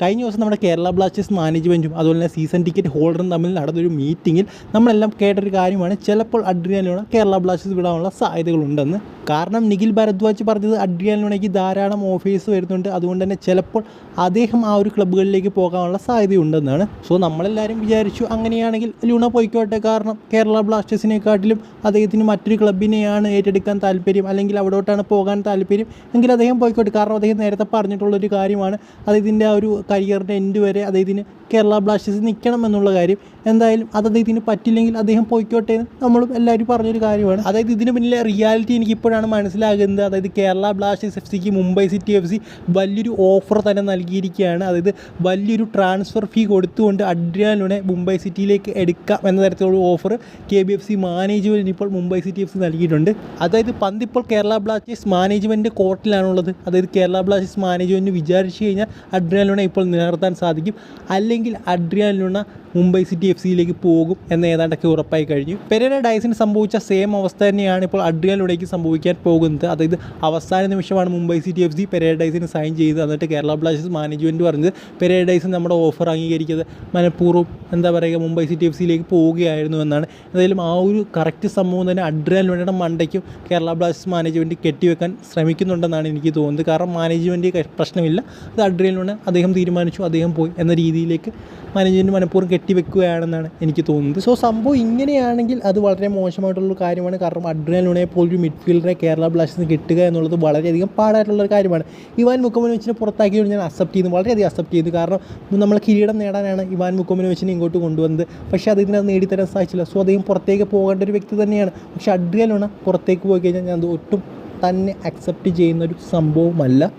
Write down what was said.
കഴിഞ്ഞ ദിവസം നമ്മുടെ കേരള ബ്ലാസ്റ്റേഴ്സ് മാനേജ്മെൻറ്റും അതുപോലെ തന്നെ സീസൺ ടിക്കറ്റ് ഹോൾഡറും തമ്മിൽ നടന്നൊരു മീറ്റിങ്ങിൽ നമ്മളെല്ലാം കേട്ടൊരു കാര്യമാണ് ചിലപ്പോൾ അഡ്രിയാൻ ലൂണ കേരള ബ്ലാസ്റ്റേഴ്സ് വിടാനുള്ള സാധ്യതകളുണ്ടെന്ന്. കാരണം നിഖിൽ ഭരദ്വാജ് പറഞ്ഞത് അഡ്രിയാൻ ലൂണയ്ക്ക് ധാരാളം ഓഫേഴ്സ് വരുന്നുണ്ട്, അതുകൊണ്ട് തന്നെ ചിലപ്പോൾ അദ്ദേഹം ആ ഒരു ക്ലബ്ബുകളിലേക്ക് പോകാനുള്ള സാധ്യതയുണ്ടെന്നാണ്. സോ നമ്മളെല്ലാവരും വിചാരിച്ചു അങ്ങനെയാണെങ്കിൽ ലൂണ പോയിക്കോട്ടെ, കാരണം കേരള ബ്ലാസ്റ്റേഴ്സിനെക്കാട്ടിലും അദ്ദേഹത്തിന് മറ്റൊരു ക്ലബിനെയാണ് ഏറ്റെടുക്കാൻ താല്പര്യം, അല്ലെങ്കിൽ അവിടോട്ടാണ് പോകാൻ താല്പര്യം എങ്കിൽ അദ്ദേഹം പോയിക്കോട്ടെ. കാരണം അദ്ദേഹം നേരത്തെ പറഞ്ഞിട്ടുള്ളൊരു കാര്യമാണ് അദ്ദേഹത്തിൻ്റെ ആ ഒരു കരിയറിൻ്റെ എൻഡ് വരെ അദ്ദേഹത്തിന് കേരള ബ്ലാസ്റ്റേഴ്സ് നിൽക്കണം എന്നുള്ള കാര്യം. എന്തായാലും അത് അദ്ദേഹത്തിന് പറ്റില്ലെങ്കിൽ അദ്ദേഹം പോയിക്കോട്ടെ എന്ന് നമ്മളും എല്ലാവരും പറഞ്ഞൊരു കാര്യമാണ്. അതായത് ഇതിന് പിന്നിലെ റിയാലിറ്റി എനിക്കിപ്പോഴാണ് മനസ്സിലാകുന്നത്. അതായത് കേരള ബ്ലാസ്റ്റേഴ്സ് എഫ് സിക്ക് മുംബൈ സിറ്റി എഫ് സി വലിയൊരു ഓഫർ തന്നെ നൽകിയിരിക്കുകയാണ്. അതായത് വലിയൊരു ട്രാൻസ്ഫർ ഫീ കൊടുത്തുകൊണ്ട് അഡ്രിയാൻ ലൂണയെ മുംബൈ സിറ്റിയിലേക്ക് എടുക്കാം എന്ന തരത്തിലുള്ള ഓഫർ KBFC മാനേജ്മെൻറ്റിന് ഇപ്പോൾ മുംബൈ സിറ്റി എഫ് സി നൽകിയിട്ടുണ്ട്. അതായത് പന്തിപ്പോൾ കേരള ബ്ലാസ്റ്റേഴ്സ് മാനേജ്മെൻറ്റ് കോർട്ടിലാണുള്ളത്. അതായത് കേരള ബ്ലാസ്റ്റേഴ്സ് മാനേജ്മെൻറ്റ് വിചാരിച്ചു കഴിഞ്ഞാൽ അഡ്രിയാൻ ലൂണ ഇപ്പോൾ നിലനിർത്താൻ സാധിക്കും, അല്ലെങ്കിൽ Adrian Luna Mumbai city F സിയിലേക്ക് പോകും എന്ന് ഏതാണ്ടൊക്കെ ഉറപ്പായി കഴിഞ്ഞു. പെരേര ഡയസിന് സംഭവിച്ച സെയിം അവസ്ഥ തന്നെയാണ് ഇപ്പോൾ അഡ്രിയാൻ ലൂണയ്ക്ക് സംഭവിക്കാൻ പോകുന്നത്. അതായത് അവസാന നിമിഷമാണ് Mumbai city F C Pereyra ഡയസിന് സൈൻ ചെയ്തത്. എന്നിട്ട് കേരള ബ്ലാസ്റ്റേഴ്സ് മാനേജ്മെൻറ്റ് പറഞ്ഞത് പെരേര ഡയസിന് നമ്മുടെ ഓഫർ അംഗീകരിക്കാതെ മനഃപൂർവ്വം മുംബൈ സിറ്റി എഫ് സിയിലേക്ക് പോവുകയായിരുന്നു എന്നാണ്. എന്തായാലും ആ ഒരു കറക്റ്റ് സംഭവം തന്നെ അഡ്രിയാൻ ലൂണയുടെ മണ്ടയ്ക്കും കേരള ബ്ലാസ്റ്റേഴ്സ് മാനേജ്മെൻറ്റ് കെട്ടിവെക്കാൻ ശ്രമിക്കുന്നുണ്ടെന്നാണ് എനിക്ക് തോന്നുന്നത്. കാരണം മാനേജ്മെൻറ്റ് പ്രശ്നമില്ല, അത് അഡ്രിയാൻ ലൂണ അദ്ദേഹം തീരുമാനിച്ചു, അദ്ദേഹം പോയി എന്ന രീതിയിലേക്ക് മാനേജ്മെൻറ്റ് മനഃപൂർവ്വം കെട്ടിവെക്കുകയാണെന്നാണ് എനിക്ക് തോന്നുന്നത്. സോ സംഭവം ഇങ്ങനെയാണെങ്കിൽ അത് വളരെ മോശമായിട്ടുള്ളൊരു കാര്യമാണ്. കാരണം അഡ്രിയാൻ ലൂണയെ പോലൊരു മിഡ്ഫീൽഡറെ കേരള ബ്ലാസ്റ്റേഴ്സിന് കിട്ടുക എന്നുള്ളത് വളരെയധികം പാടായിട്ടുള്ളൊരു കാര്യമാണ്. ഇവാൻ മുക്കോമനോവിച്ചിനെ പുറത്താക്കിയത് ഞാൻ അക്സെപ്റ്റ് ചെയ്യുന്നു, വളരെയധികം അക്സെപ്റ്റ് ചെയ്തു. കാരണം നമ്മൾ കിരീടം നേടാനാണ് ഇവാൻ മുക്കോമനോവിച്ചിനെ ഇങ്ങോട്ട് കൊണ്ടുവന്നത്. പക്ഷേ അദ്ദേഹത്തിന് അത് നേടിത്തരാൻ സാധിച്ചില്ല. സോ അദ്ദേഹം പുറത്തേക്ക് പോകേണ്ട ഒരു വ്യക്തി തന്നെയാണ്. പക്ഷേ അഡ്രിയാൻ ലൂണ പുറത്തേക്ക് പോയി കഴിഞ്ഞാൽ ഞാൻ അത് ഒട്ടും തന്നെ അക്സെപ്റ്റ് ചെയ്യുന്നൊരു സംഭവമല്ല.